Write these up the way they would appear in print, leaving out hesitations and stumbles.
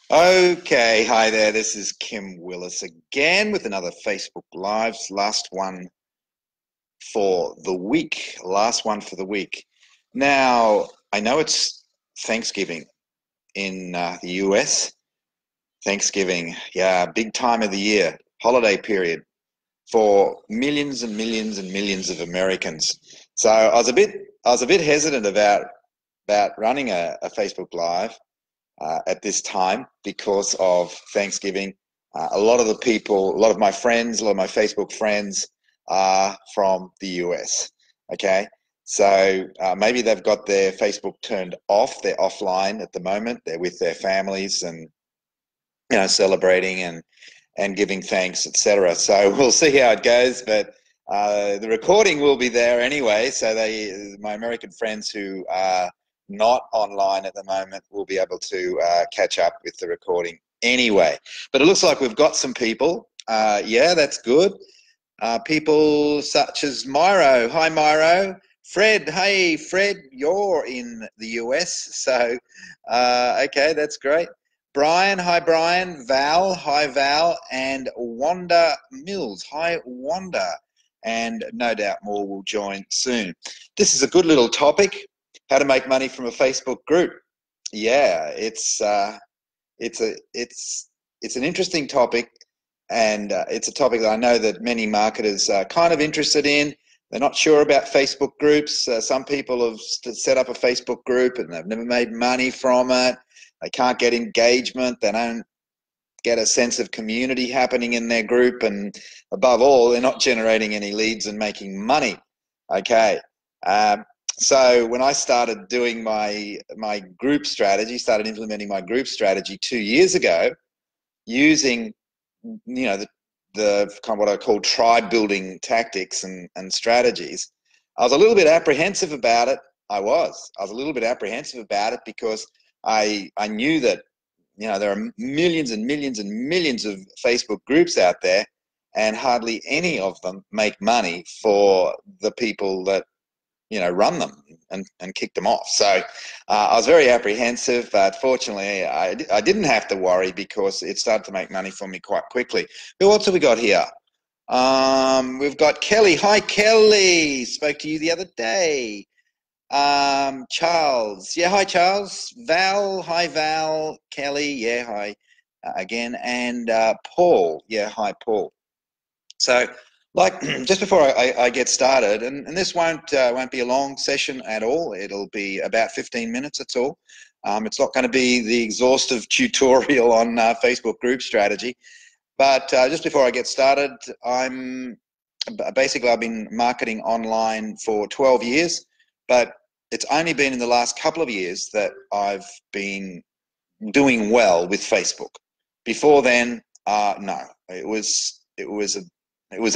Okay, hi there. This is Kim Willis again with another Facebook Lives. Last one for the week. Last one for the week. Now, I know it's Thanksgiving in the US. Thanksgiving, yeah, big time of the year, holiday period for millions and millions and millions of Americans. So I was a bit hesitant about running a Facebook Live at this time because of Thanksgiving. A lot of the people, a lot of my friends, a lot of my Facebook friends are from the US. Okay. So maybe they've got their Facebook turned off. They're offline at the moment. They're with their families and, celebrating and giving thanks, etc. So we'll see how it goes. But the recording will be there anyway. So my American friends who are not online at the moment will be able to catch up with the recording anyway. But it looks like we've got some people. Yeah, that's good. People such as Myro. Hi, Myro. Fred. Hey, Fred, you're in the US. So, okay, that's great. Brian. Hi, Brian. Val. Hi, Val. And Wanda Mills. Hi, Wanda. And no doubt more will join soon. This is a good little topic, how to make money from a Facebook group. Yeah, it's an interesting topic, and it's a topic that I know that many marketers are kind of interested in. They're not sure about Facebook groups. Some people have set up a Facebook group and they've never made money from it. They can't get engagement. They don't get a sense of community happening in their group, and above all, they're not generating any leads and making money. Okay. Um, so when I started doing my group strategy, started implementing my group strategy 2 years ago, using the kind of what I call tribe building tactics and strategies, I was a little bit apprehensive about it. I was a little bit apprehensive about it because I knew that there are millions and millions and millions of Facebook groups out there, and hardly any of them make money for the people that run them and kick them off. So I was very apprehensive, but fortunately I didn't have to worry because it started to make money for me quite quickly. Who else have we got here? We've got Kelly. Hi, Kelly. Spoke to you the other day. Charles. Yeah, hi, Charles. Val. Hi, Val. Kelly. Yeah, hi again. And Paul. Yeah, hi, Paul. So, like, just before I get started, and this won't be a long session at all. It'll be about 15 minutes. That's all. It's not going to be the exhaustive tutorial on Facebook group strategy. But just before I get started, I've been marketing online for 12 years, but it's only been in the last couple of years that I've been doing well with Facebook. Before then, no, it was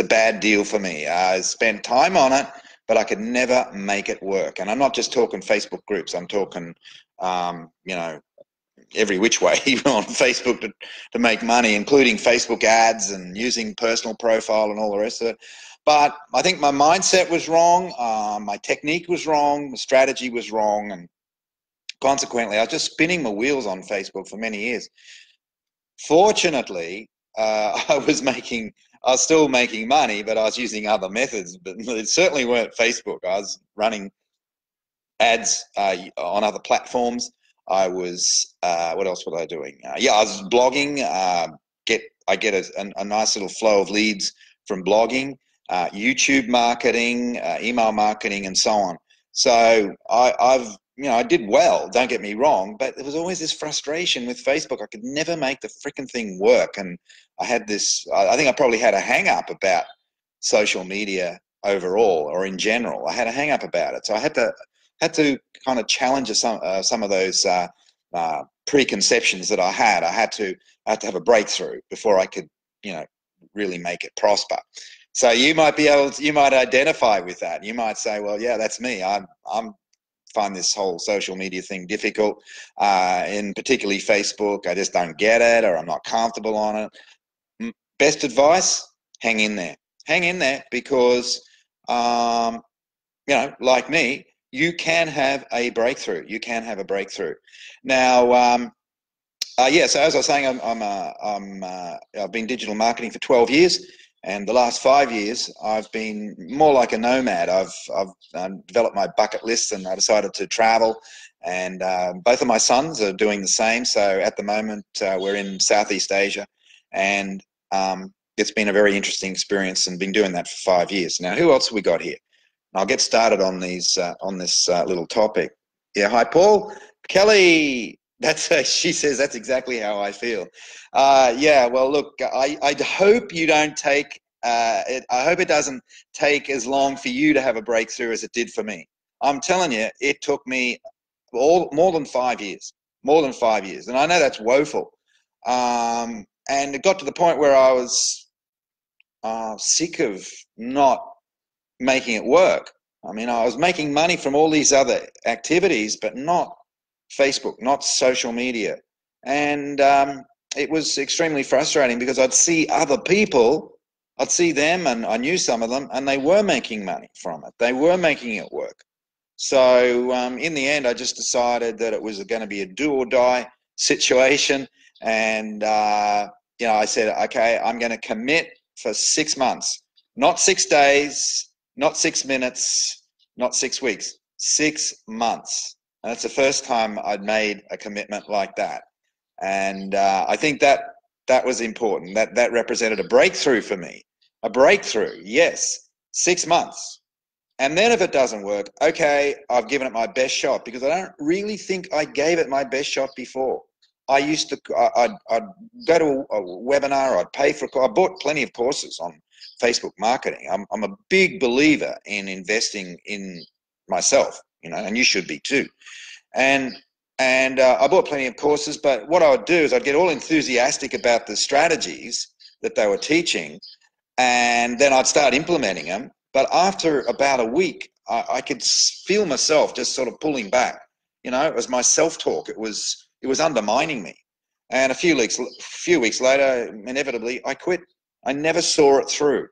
a bad deal for me. I spent time on it, but I could never make it work. And I'm not just talking Facebook groups. I'm talking, every which way on Facebook to make money, including Facebook ads and using personal profile and all the rest of it. But I think my mindset was wrong. My technique was wrong. The strategy was wrong. And consequently, I was just spinning my wheels on Facebook for many years. Fortunately, I was still making money, but I was using other methods. But it certainly weren't Facebook. I was running ads on other platforms. What else was I doing? Yeah, I was blogging. I get a nice little flow of leads from blogging, YouTube marketing, email marketing, and so on. So I did well. Don't get me wrong, but there was always this frustration with Facebook. I could never make the freaking thing work, and I had this. I think I probably had a hang up about social media overall, or in general. I had a hang up about it, so I had to kind of challenge some of those preconceptions that I had. I had to have a breakthrough before I could, really make it prosper. So you might identify with that. You might say, well, yeah, that's me. I'm find this whole social media thing difficult, in particularly Facebook. I just don't get it, or I'm not comfortable on it. Best advice: hang in there. Hang in there, because like me, you can have a breakthrough. You can have a breakthrough. Now, Yeah, so as I was saying, I've been digital marketing for 12 years, and the last 5 years I've been more like a nomad. I've developed my bucket list, and I decided to travel. And both of my sons are doing the same. So at the moment we're in Southeast Asia, and it's been a very interesting experience, and been doing that for 5 years. Now, who else have we got here? I'll get started on these on this little topic. Yeah, hi Paul, Kelly. She says that's exactly how I feel. Yeah, well, look, I hope you don't take. I hope it doesn't take as long for you to have a breakthrough as it did for me. I'm telling you, it took me more than 5 years, more than 5 years, and I know that's woeful. And it got to the point where I was sick of not making it work. I mean, I was making money from all these other activities, but not Facebook, not social media. And it was extremely frustrating because I'd see other people, I'd see them, and I knew some of them, and they were making money from it. They were making it work. So in the end, I just decided that it was going to be a do or die situation. And, I said, okay, I'm going to commit for 6 months, not 6 days, not 6 minutes, not 6 weeks, 6 months. And it's the first time I'd made a commitment like that. And I think that was important. That represented a breakthrough for me. A breakthrough, yes, 6 months. And then if it doesn't work, okay, I've given it my best shot, because I don't really think I gave it my best shot before. I'd go to a webinar, I'd pay for I bought plenty of courses on Facebook marketing. I'm a big believer in investing in myself, and you should be too. And I bought plenty of courses, but what I would do is I'd get all enthusiastic about the strategies that they were teaching, and then I'd start implementing them. But after about a week, I could feel myself just sort of pulling back. It was my self-talk. It was undermining me. And a few weeks later, inevitably, I quit. I never saw it through.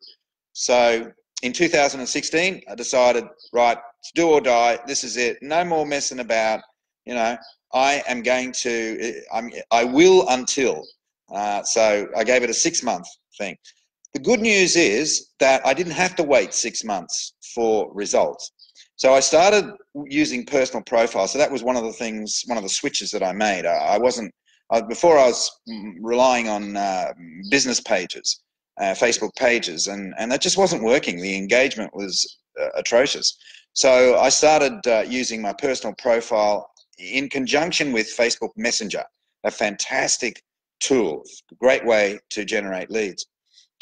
So in 2016, I decided, right, it's do or die. This is it. No more messing about. I am going to. I will until. So I gave it a 6-month thing. The good news is that I didn't have to wait 6 months for results. So I started using personal profiles. So that was one of the switches that I made. Before I was relying on business pages, Facebook pages, and that just wasn't working. The engagement was atrocious. So I started using my personal profile in conjunction with Facebook Messenger, a fantastic tool, great way to generate leads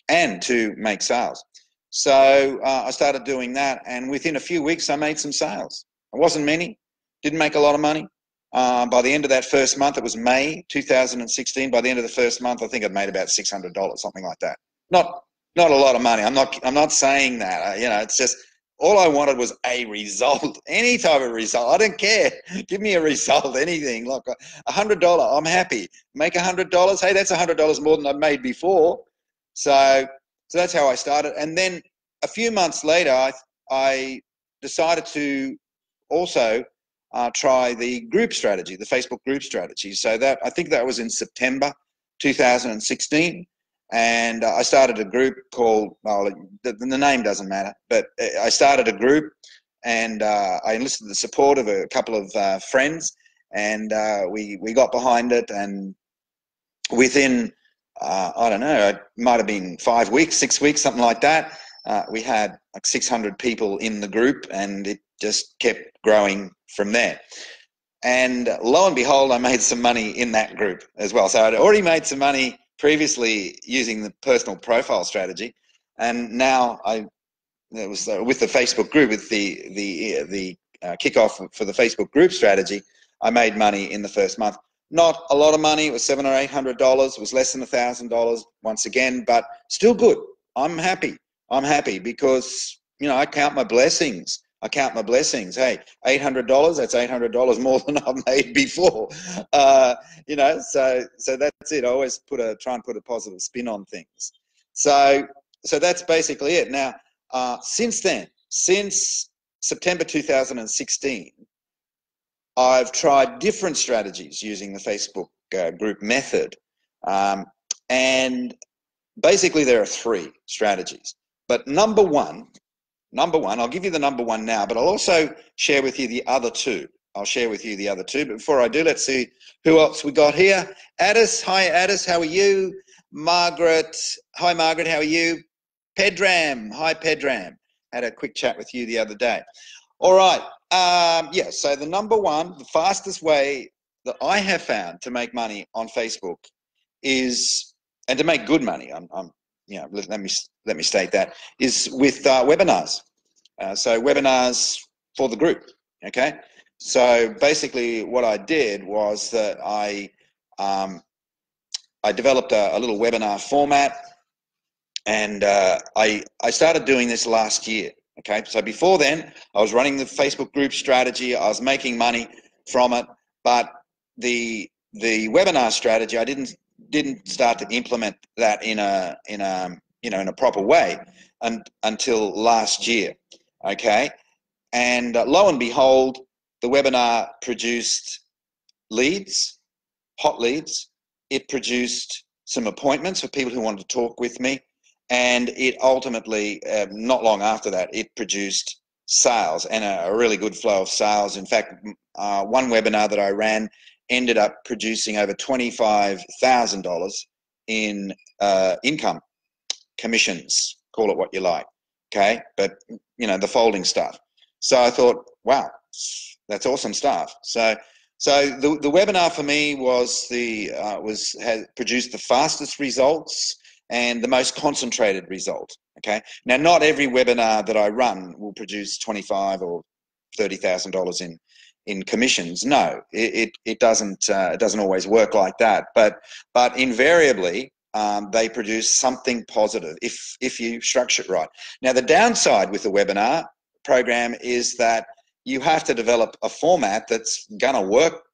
and to make sales. So I started doing that, and within a few weeks I made some sales. It wasn't many, didn't make a lot of money. By the end of that first month, it was May 2016. By the end of the first month, I think I'd made about $600, something like that. Not a lot of money. I'm not saying that. It's just all I wanted was a result, any type of result. I don't care. Give me a result, anything. Like $100, I'm happy. Make $100. Hey, that's $100 more than I've made before. So that's how I started. And then a few months later, I decided to also try the group strategy, the Facebook group strategy. So I think that was in September 2016. And I started a group called, the name doesn't matter, but I started a group, and I enlisted the support of a couple of friends, and we got behind it. And within I don't know, it might have been 5 weeks, 6 weeks, something like that. We had like 600 people in the group, and it just kept growing from there. And lo and behold, I made some money in that group as well. So I'd already made some money previously using the personal profile strategy, and now it was with the Facebook group, with the kickoff for the Facebook group strategy, I made money in the first month. Not a lot of money. It was $700 or $800. It was less than $1,000 once again, but still good. I'm happy. I'm happy because, I count my blessings. I count my blessings. Hey, $800, that's $800 more than I've made before. So that's it. I always try and put a positive spin on things. So that's basically it. Now, since then, since September 2016, I've tried different strategies using the Facebook group method. And basically there are three strategies. But number one, I'll give you the number one now, but I'll also share with you the other two. I'll share with you the other two. But before I do, let's see who else we got here. Addis, hi Addis, how are you? Margaret, hi Margaret, how are you? Pedram, hi Pedram. Had a quick chat with you the other day. All right, yeah, so the number one, the fastest way that I have found to make money on Facebook is, and to make good money, you know, let me state that, is with webinars. So webinars for the group, okay? So basically what I did was that I developed a little webinar format, and I started doing this last year, okay? So before then, I was running the Facebook group strategy, I was making money from it, but the webinar strategy, I didn't start to implement that in a proper way until last year, okay? And lo and behold, the webinar produced leads, hot leads. It produced some appointments for people who wanted to talk with me, and it ultimately, not long after that, it produced sales and a really good flow of sales. In fact, one webinar that I ran ended up producing over $25,000 in income, commissions, call it what you like, okay? But, you know, the folding stuff. So I thought, wow, that's awesome stuff. So the webinar for me has produced the fastest results and the most concentrated result, okay? Now, not every webinar that I run will produce $25,000 or $30,000 in commissions. No, it doesn't always work like that. But invariably, they produce something positive if you structure it right. Now, the downside with the webinar program is that you have to develop a format that's gonna work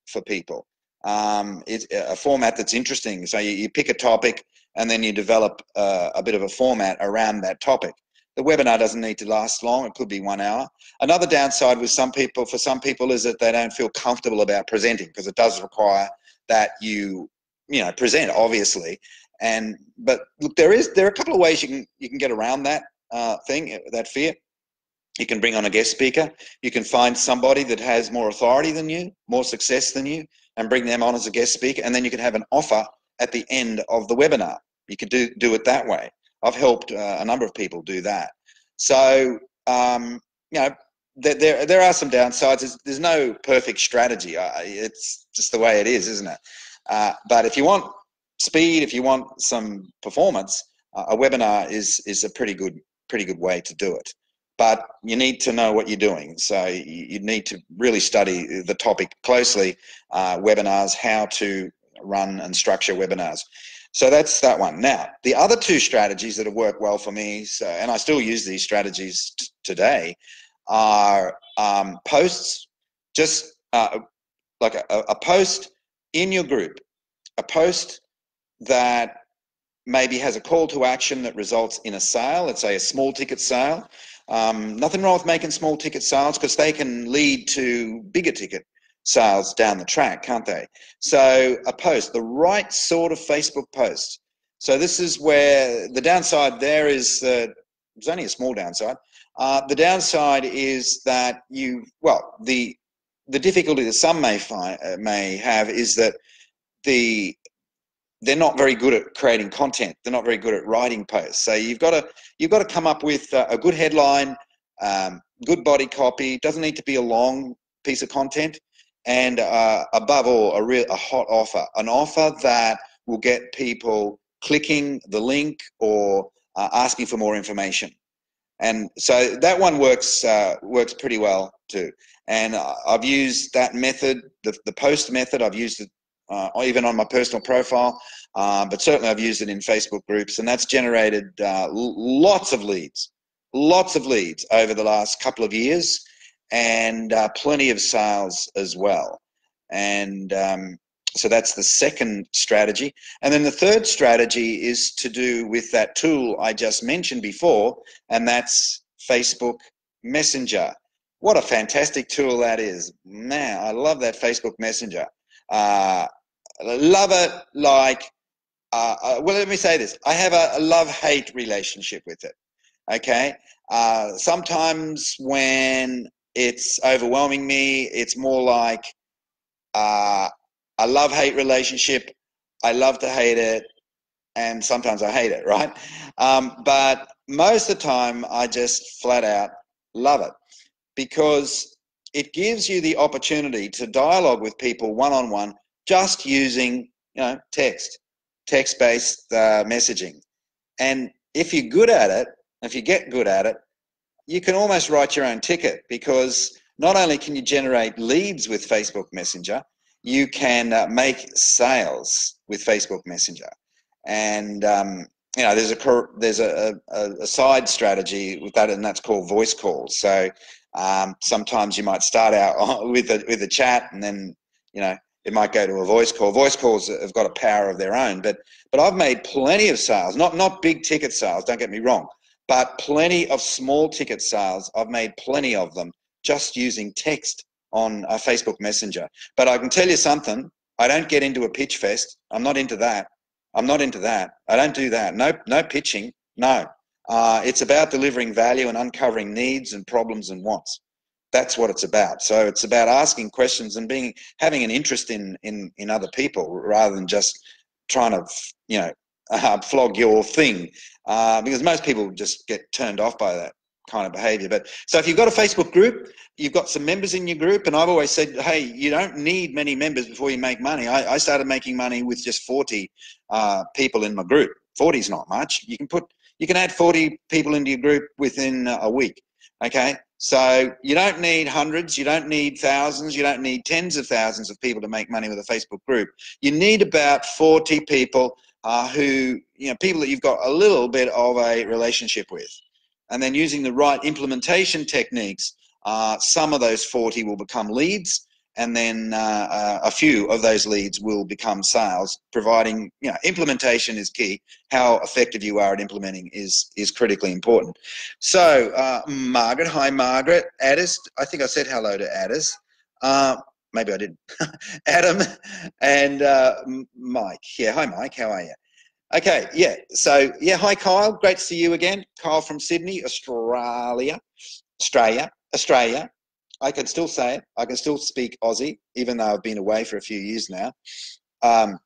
for people. It's a format that's interesting. So you pick a topic and then you develop a bit of a format around that topic. The webinar doesn't need to last long. It could be 1 hour. Another downside with for some people is that they don't feel comfortable about presenting, because it does require that you present, obviously. But look, there are a couple of ways you can get around that that fear. You can bring on a guest speaker. You can find somebody that has more authority than you, more success than you, and bring them on as a guest speaker. And then you can have an offer at the end of the webinar. You could do it that way. I've helped a number of people do that. So, there are some downsides. There's no perfect strategy. It's just the way it is, isn't it? But if you want speed, if you want some performance, a webinar is a pretty good way to do it. But you need to know what you're doing. So you need to really study the topic closely, webinars, how to run and structure webinars. So that's that one. Now, the other two strategies that have worked well for me, and I still use these strategies today, are posts, just like a post in your group, a post that maybe has a call to action that results in a sale, let's say a small ticket sale. Nothing wrong with making small ticket sales, because they can lead to bigger ticket sales down the track, can't they? So a post, the right sort of Facebook post. So this is where the downside there is that there's only a small downside. The downside is that the difficulty that some may have is that they're not very good at creating content. They're not very good at writing posts. So you've got to come up with a good headline, good body copy. It doesn't need to be a long piece of content, and above all, a hot offer, an offer that will get people clicking the link or asking for more information. And so that one works pretty well too. And I've used that method, the post method. I've used it even on my personal profile, but certainly I've used it in Facebook groups, and that's generated lots of leads over the last couple of years, and plenty of sales as well. And so that's the second strategy. And then the third strategy is to do with that tool I just mentioned before, and that's Facebook Messenger. What a fantastic tool that is. Man, I love that Facebook Messenger. love it like, well, let me say this. I have a love-hate relationship with it, okay? Sometimes when it's overwhelming me, it's more like a love-hate relationship. I love to hate it, and sometimes I hate it, right? But most of the time, I just flat out love it because it gives you the opportunity to dialogue with people one-on-one just using, text-based messaging. And if you're good at it, if you get good at it, you can almost write your own ticket because not only can you generate leads with Facebook Messenger, you can make sales with Facebook Messenger. And there's a side strategy with that, and that's called voice calls. So sometimes you might start out with a chat, and then it might go to a voice call. Voice calls have got a power of their own, but I've made plenty of sales, not big ticket sales, don't get me wrong, but plenty of small ticket sales. I've made plenty of them just using text on Facebook Messenger. But I can tell you something, I don't get into a pitch fest. I'm not into that. I don't do that. No pitching. No. It's about delivering value and uncovering needs and problems and wants. That's what it's about. So it's about asking questions and having an interest in other people rather than just trying to flog your thing, because most people just get turned off by that kind of behavior. But so if you've got a Facebook group, you've got some members in your group, and I've always said, hey, you don't need many members before you make money. I started making money with just 40 people in my group. 40 is not much. You can add 40 people into your group within a week. Okay, so you don't need hundreds, you don't need thousands, you don't need tens of thousands of people to make money with a Facebook group. You need about 40 people people that you've got a little bit of a relationship with. And then using the right implementation techniques, some of those 40 will become leads, and then a few of those leads will become sales, providing, implementation is key. How effective you are at implementing is critically important. So, Margaret, hi, Margaret. Addis, I think I said hello to Addis. Maybe I didn't. Adam and Mike. Yeah, hi, Mike. How are you? Okay, yeah. So, yeah, hi, Kyle. Great to see you again. Kyle from Sydney, Australia. I can still say it. I can still speak Aussie, even though I've been away for a few years now. But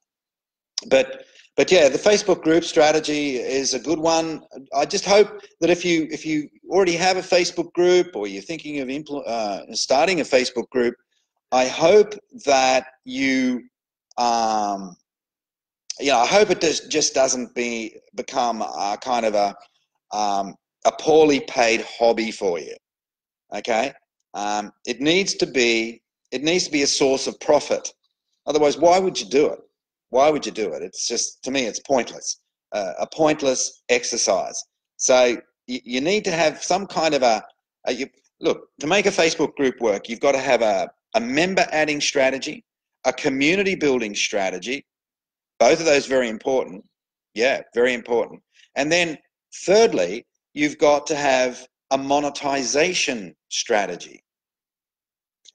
yeah, the Facebook group strategy is a good one. I just hope that if you already have a Facebook group or you're thinking of starting a Facebook group, I hope that I hope it just doesn't become a kind of a poorly paid hobby for you. Okay, it needs to be a source of profit. Otherwise, why would you do it? Why would you do it? It's just, to me, it's pointless. A pointless exercise. So you need to have some kind of look, to make a Facebook group work, you've got to have a member adding strategy, a community building strategy. Both of those very important. Yeah, very important. And then thirdly, you've got to have a monetization strategy.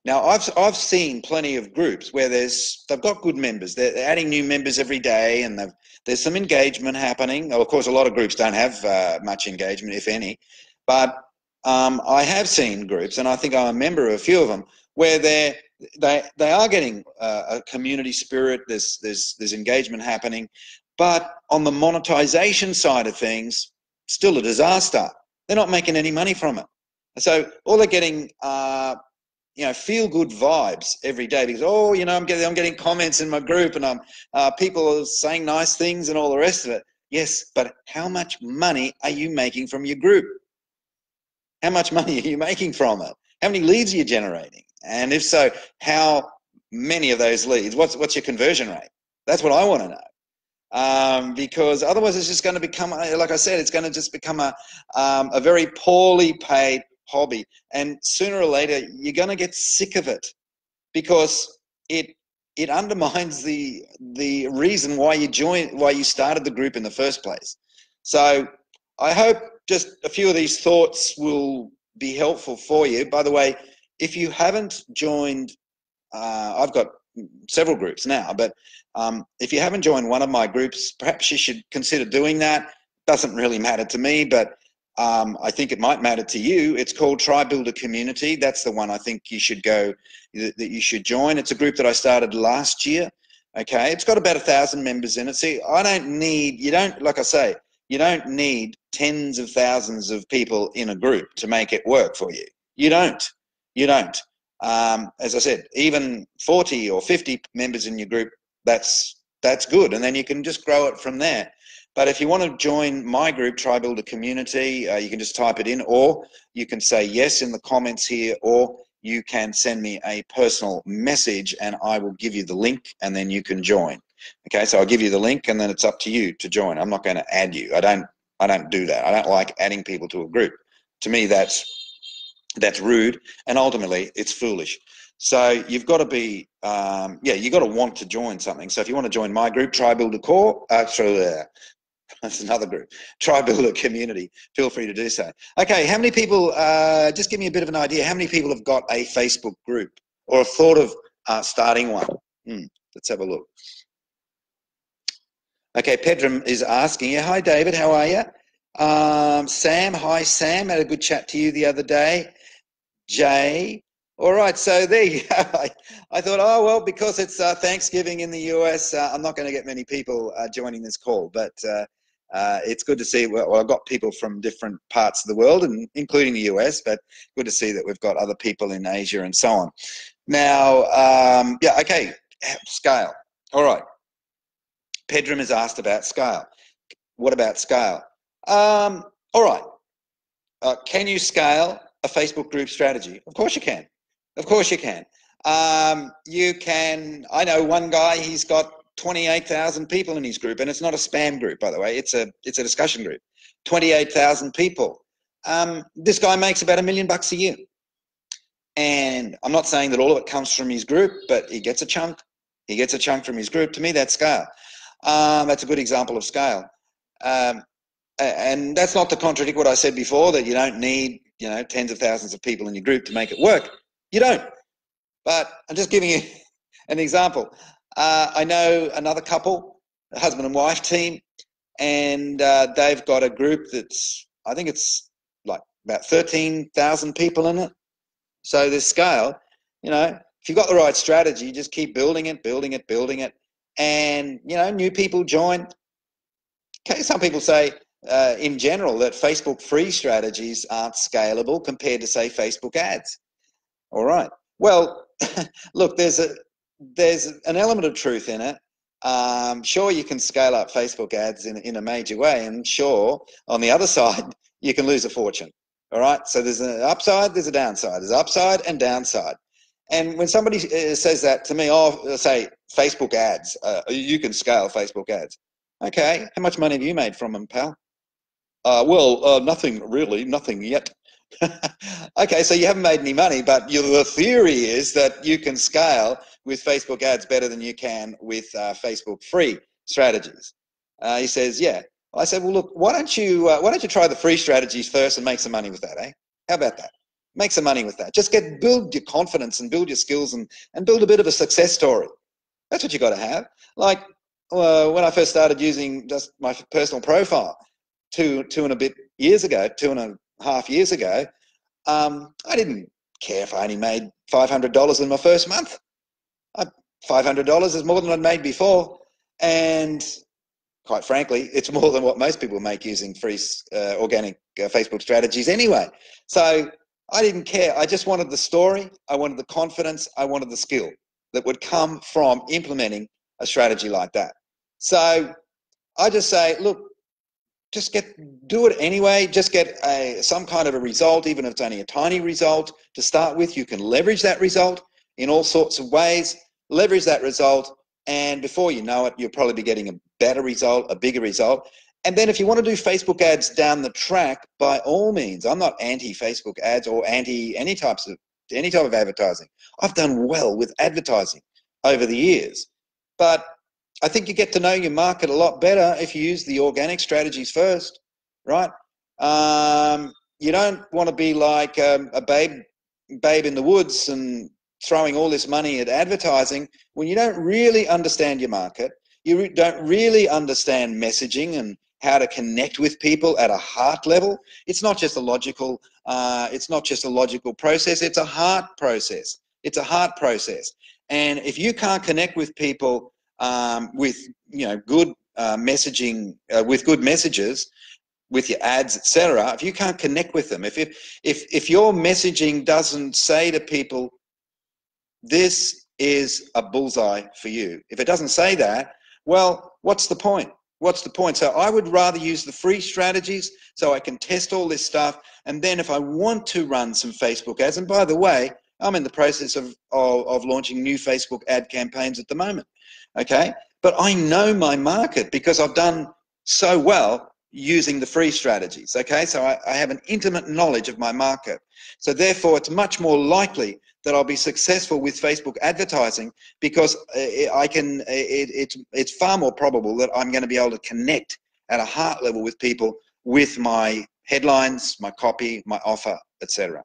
Now, I've seen plenty of groups where they've got good members. They're adding new members every day, and there's some engagement happening. Of course, a lot of groups don't have much engagement, if any. But I have seen groups, and I think I'm a member of a few of them, where they are getting a community spirit. There's engagement happening, but on the monetization side of things, still a disaster. They're not making any money from it. So all they're getting feel good vibes every day because, I'm getting comments in my group, and people are saying nice things and all the rest of it. Yes, but how much money are you making from your group? How much money are you making from it? How many leads are you generating? And if so, how many of those leads? What's your conversion rate? That's what I want to know. Because otherwise it's just going to become, like I said, it's going to just become a very poorly paid hobby, and sooner or later you're going to get sick of it because it undermines the reason why you started the group in the first place. So I hope just a few of these thoughts will be helpful for you. By the way, if you haven't joined, I've got several groups now, but if you haven't joined one of my groups, perhaps you should consider doing that. Doesn't really matter to me, but I think it might matter to you. It's called Try Builder Community. That's the one I think you should go, that you should join. It's a group that I started last year. Okay, it's got about 1,000 members in it. See, like I say, you don't need tens of thousands of people in a group to make it work for you. You don't. As I said, even 40 or 50 members in your group, that's good, and then you can just grow it from there. But if you want to join my group, Try Builder Community, you can just type it in, or you can say yes in the comments here, or you can send me a personal message and I will give you the link and then you can join. Okay, so I'll give you the link and then it's up to you to join. I'm not going to add you. I don't do that. I don't like adding people to a group. To me, that's rude, and ultimately it's foolish. So you've got to be, you've got to want to join something. So if you want to join my group, Try Builder Core, that's another group, Try Builder Community, feel free to do so. Okay, how many people, just give me a bit of an idea, how many people have got a Facebook group or have thought of starting one? Let's have a look. Okay, Pedram is asking, hi David, how are you? Sam, hi Sam, had a good chat to you the other day. Jay, all right, so there you go. I thought, oh, well, because it's Thanksgiving in the US, I'm not going to get many people joining this call, but it's good to see, well, I've got people from different parts of the world, and including the US, but good to see that we've got other people in Asia and so on. Now, okay, scale. All right. Pedram has asked about scale. What about scale? All right. Can you scale a Facebook group strategy? Of course you can. Of course you can. You can, I know one guy, he's got 28,000 people in his group, and it's not a spam group, by the way. It's a discussion group. 28,000 people. This guy makes about $1 million a year. And I'm not saying that all of it comes from his group, but he gets a chunk. He gets a chunk from his group. To me, that's scale. That's a good example of scale. And that's not to contradict what I said before, that you don't need, tens of thousands of people in your group to make it work. You don't. But I'm just giving you an example. I know another couple, a husband and wife team, and they've got a group that's, I think it's like about 13,000 people in it. So there's scale. If you've got the right strategy, just keep building it, and new people join. Okay, some people say in general that Facebook free strategies aren't scalable compared to, say, Facebook ads. All right. Well, look, there's an element of truth in it. Sure, you can scale up Facebook ads in a major way, and sure, on the other side, you can lose a fortune. All right. So there's an upside, there's a downside. There's upside and downside. And when somebody says that to me, say Facebook ads, you can scale Facebook ads. Okay, how much money have you made from them, pal? Nothing really, nothing yet. Okay, so you haven't made any money, but the theory is that you can scale with Facebook ads better than you can with Facebook free strategies. He says, yeah. I said, well, look, why don't you try the free strategies first and make some money with that, eh? How about that? Make some money with that. Just build your confidence and build your skills and build a bit of a success story. That's what you got to have. Like when I first started using just my personal profile two and a half years ago, I didn't care if I only made $500 in my first month. $500 is more than I'd made before, and quite frankly, it's more than what most people make using free organic Facebook strategies anyway. So I didn't care. I just wanted the story. I wanted the confidence. I wanted the skill that would come from implementing a strategy like that. So I just say, look, just do it anyway. Just get some kind of a result, even if it's only a tiny result to start with. You can leverage that result in all sorts of ways. Leverage that result, and before you know it, you'll probably be getting a better result, a bigger result. And then if you want to do Facebook ads down the track, by all means, I'm not anti-Facebook ads or anti any type of advertising. I've done well with advertising over the years, but I think you get to know your market a lot better if you use the organic strategies first, right? You don't want to be like a babe in the woods and throwing all this money at advertising when you don't really understand your market. You don't really understand messaging and how to connect with people at a heart level. It's not just a logical. It's not just a logical process. It's a heart process. It's a heart process. And if you can't connect with people with good messaging, with good messages, with your ads, etc., if you can't connect with them, if your messaging doesn't say to people, this is a bullseye for you, if it doesn't say that, well, what's the point? What's the point? So I would rather use the free strategies so I can test all this stuff. And then if I want to run some Facebook ads, and by the way, I'm in the process of launching new Facebook ad campaigns at the moment, okay? But I know my market because I've done so well using the free strategies, okay? So I have an intimate knowledge of my market. So therefore, it's much more likely that I'll be successful with Facebook advertising because it's far more probable that I'm going to be able to connect at a heart level with people with my headlines, my copy, my offer, etc.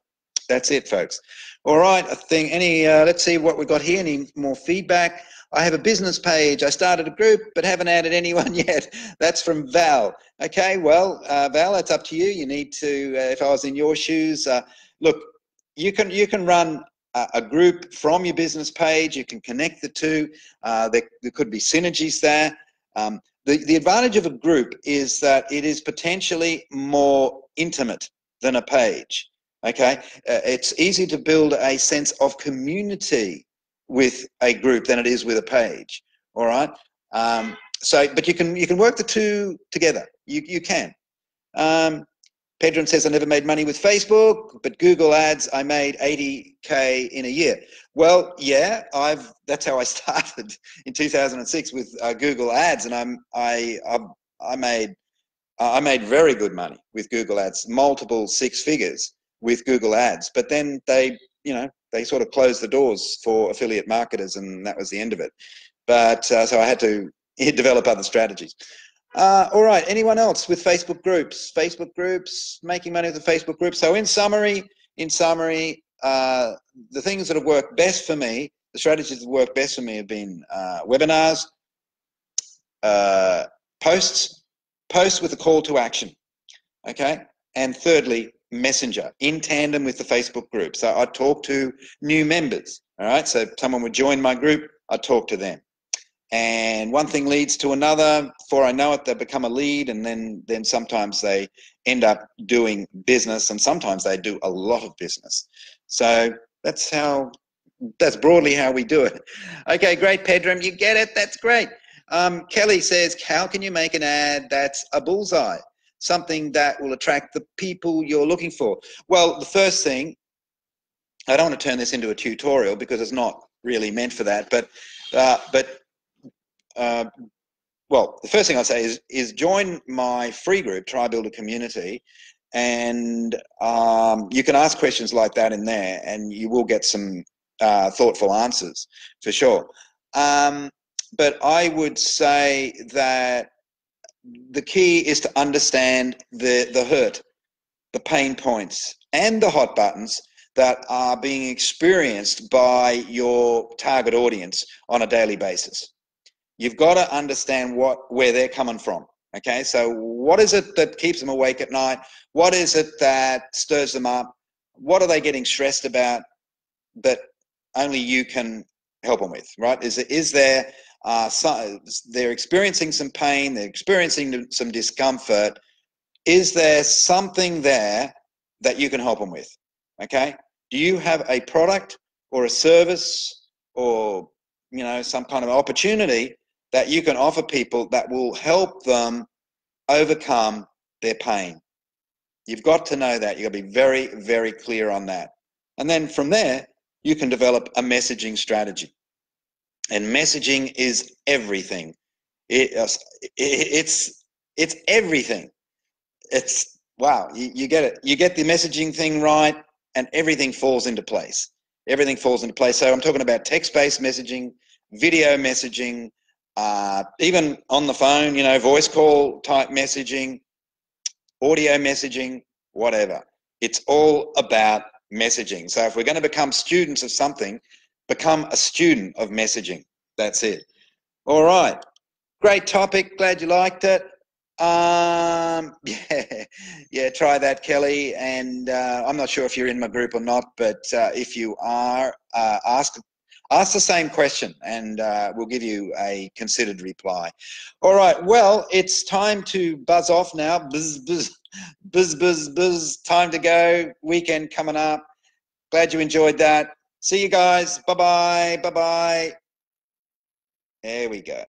That's it, folks. All right, I think let's see what we've got here. Any more feedback? I have a business page. I started a group, but haven't added anyone yet. That's from Val. Okay, well, Val, it's up to you. You need to, if I was in your shoes, look, you can run a group from your business page. You can connect the two. There could be synergies there. The advantage of a group is that it is potentially more intimate than a page. Okay, it's easy to build a sense of community with a group than it is with a page. All right. But you can work the two together. You can. Pedram says, I never made money with Facebook, but Google ads, I made 80K in a year. Well, yeah, that's how I started in 2006 with Google ads, and I made very good money with Google ads, multiple six figures with Google ads. But then they sort of closed the doors for affiliate marketers, and that was the end of it. But so I had to develop other strategies. All right, anyone else with Facebook groups? Facebook groups, making money with the Facebook groups. So in summary, the things that have worked best for me, the strategies that work best for me have been webinars, posts with a call to action, okay? And thirdly, Messenger in tandem with the Facebook group. So I talk to new members, all right? So if someone would join my group, I talk to them. And one thing leads to another. Before I know it, they become a lead, and then sometimes they end up doing business, and sometimes they do a lot of business. So that's broadly how we do it. Okay, great, Pedram, you get it. That's great. Kelly says, how can you make an ad that's a bullseye? Something that will attract the people you're looking for. Well, the first thing, I don't want to turn this into a tutorial because it's not really meant for that, well, the first thing I'd say is join my free group, Try Build a Community, and you can ask questions like that in there, and you will get some thoughtful answers for sure. But I would say that the key is to understand the hurt, the pain points, and the hot buttons that are being experienced by your target audience on a daily basis. You've got to understand where they're coming from. Okay, so what is it that keeps them awake at night? What is it that stirs them up? What are they getting stressed about that only you can help them with, right? They're experiencing some pain, they're experiencing some discomfort. Is there something there that you can help them with? Okay, do you have a product or a service or some kind of opportunity that you can offer people that will help them overcome their pain? You've got to know that. You've got to be very, very clear on that. And then from there, you can develop a messaging strategy. And messaging is everything. It's everything. It's, wow, you get it. You get the messaging thing right, and everything falls into place. Everything falls into place. So I'm talking about text-based messaging, video messaging, even on the phone, voice call type messaging, audio messaging, whatever. It's all about messaging. So if we're going to become students of something, Become a student of messaging. That's it. All right. Great topic. Glad you liked it. Yeah, try that, Kelly. And I'm not sure if you're in my group or not, but if you are, ask the same question, and we'll give you a considered reply. All right. Well, it's time to buzz off now. Buzz, buzz, buzz, buzz, buzz. Time to go. Weekend coming up. Glad you enjoyed that. See you guys. Bye bye. Bye bye. There we go.